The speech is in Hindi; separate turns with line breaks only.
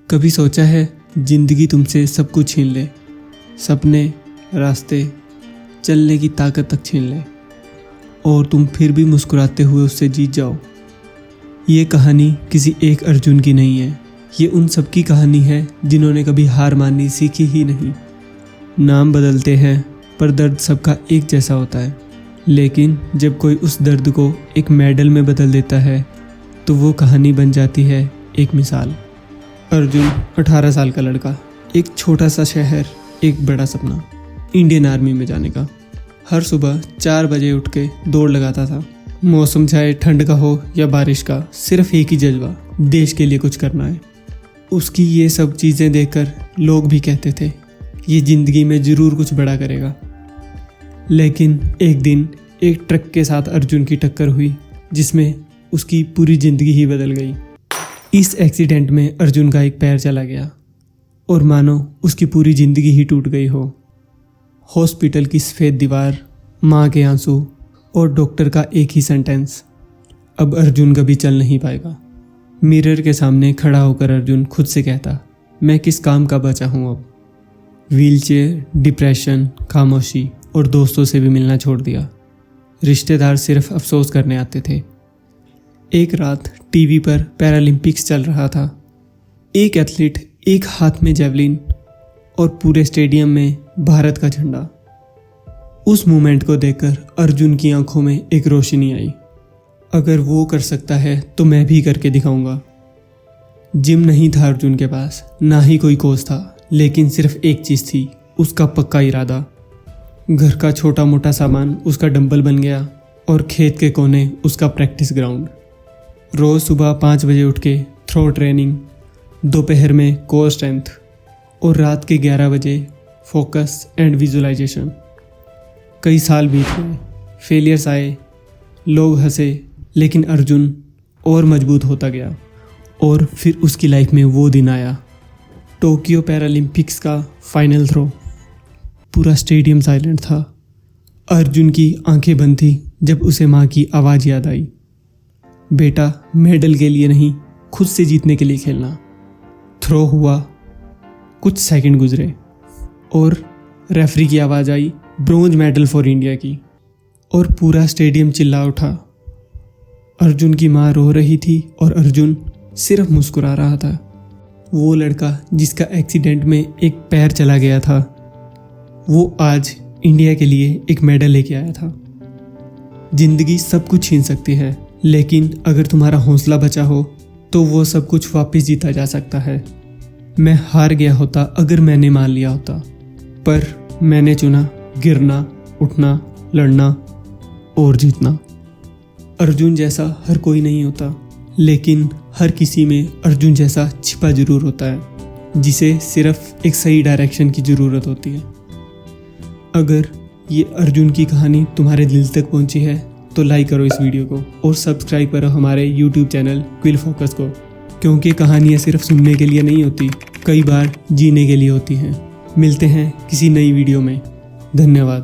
कभी सोचा है जिंदगी तुमसे सब कुछ छीन ले, सपने, रास्ते, चलने की ताकत तक छीन ले और तुम फिर भी मुस्कुराते हुए उससे जीत जाओ। ये कहानी किसी एक अर्जुन की नहीं है, ये उन सब की कहानी है जिन्होंने कभी हार माननी सीखी ही नहीं। नाम बदलते हैं पर दर्द सबका एक जैसा होता है, लेकिन जब कोई उस दर्द को एक मेडल में बदल देता है तो वो कहानी बन जाती है एक मिसाल। अर्जुन 18 साल का लड़का, एक छोटा सा शहर, एक बड़ा सपना, इंडियन आर्मी में जाने का। हर सुबह 4 बजे उठ के दौड़ लगाता था। मौसम चाहे ठंड का हो या बारिश का, सिर्फ एक ही जज्बा, देश के लिए कुछ करना है। उसकी ये सब चीज़ें देखकर लोग भी कहते थे ये ज़िंदगी में ज़रूर कुछ बड़ा करेगा। लेकिन एक दिन एक ट्रक के साथ अर्जुन की टक्कर हुई जिसमें उसकी पूरी ज़िंदगी ही बदल गई। इस एक्सीडेंट में अर्जुन का एक पैर चला गया और मानो उसकी पूरी ज़िंदगी ही टूट गई हो। हॉस्पिटल की सफ़ेद दीवार, माँ के आंसू और डॉक्टर का एक ही सेंटेंस, अब अर्जुन कभी चल नहीं पाएगा। मिरर के सामने खड़ा होकर अर्जुन खुद से कहता, मैं किस काम का बचा हूँ अब। व्हीलचेयर, डिप्रेशन, खामोशी और दोस्तों से भी मिलना छोड़ दिया। रिश्तेदार सिर्फ अफसोस करने आते थे। एक रात टीवी पर पैरालंपिक्स चल रहा था। एक एथलीट, एक हाथ में जेवलिन और पूरे स्टेडियम में भारत का झंडा। उस मोमेंट को देखकर अर्जुन की आंखों में एक रोशनी आई। अगर वो कर सकता है तो मैं भी करके दिखाऊंगा। जिम नहीं था अर्जुन के पास, ना ही कोई कोच था, लेकिन सिर्फ एक चीज़ थी, उसका पक्का इरादा। घर का छोटा मोटा सामान उसका डंबल बन गया और खेत के कोने उसका प्रैक्टिस ग्राउंड। रोज़ सुबह 5 बजे उठ के थ्रो ट्रेनिंग, दोपहर में कोर स्ट्रेंथ और रात के 11 बजे फोकस एंड विजुअलाइजेशन। कई साल बीत गए, फेलियर्स आए, लोग हंसे, लेकिन अर्जुन और मजबूत होता गया। और फिर उसकी लाइफ में वो दिन आया, टोक्यो पैरालंपिक्स का फाइनल थ्रो। पूरा स्टेडियम साइलेंट था। अर्जुन की आंखें बंद थी जब उसे माँ की आवाज़ याद आई, बेटा मेडल के लिए नहीं, खुद से जीतने के लिए खेलना। थ्रो हुआ, कुछ सेकंड गुजरे और रेफरी की आवाज़ आई, ब्रोंज मेडल फॉर इंडिया की, और पूरा स्टेडियम चिल्ला उठा। अर्जुन की माँ रो रही थी और अर्जुन सिर्फ मुस्कुरा रहा था। वो लड़का जिसका एक्सीडेंट में एक पैर चला गया था, वो आज इंडिया के लिए एक मेडल लेके आया था। जिंदगी सब कुछ छीन सकती है, लेकिन अगर तुम्हारा हौसला बचा हो तो वो सब कुछ वापस जीता जा सकता है। मैं हार गया होता अगर मैंने मान लिया होता, पर मैंने चुना गिरना, उठना, लड़ना और जीतना। अर्जुन जैसा हर कोई नहीं होता, लेकिन हर किसी में अर्जुन जैसा छिपा जरूर होता है, जिसे सिर्फ एक सही डायरेक्शन की ज़रूरत होती है। अगर ये अर्जुन की कहानी तुम्हारे दिल तक पहुंची है तो लाइक करो इस वीडियो को और सब्सक्राइब करो हमारे YouTube चैनल क्विल फोकस को, क्योंकि कहानियाँ सिर्फ सुनने के लिए नहीं होती, कई बार जीने के लिए होती हैं। मिलते हैं किसी नई वीडियो में। धन्यवाद।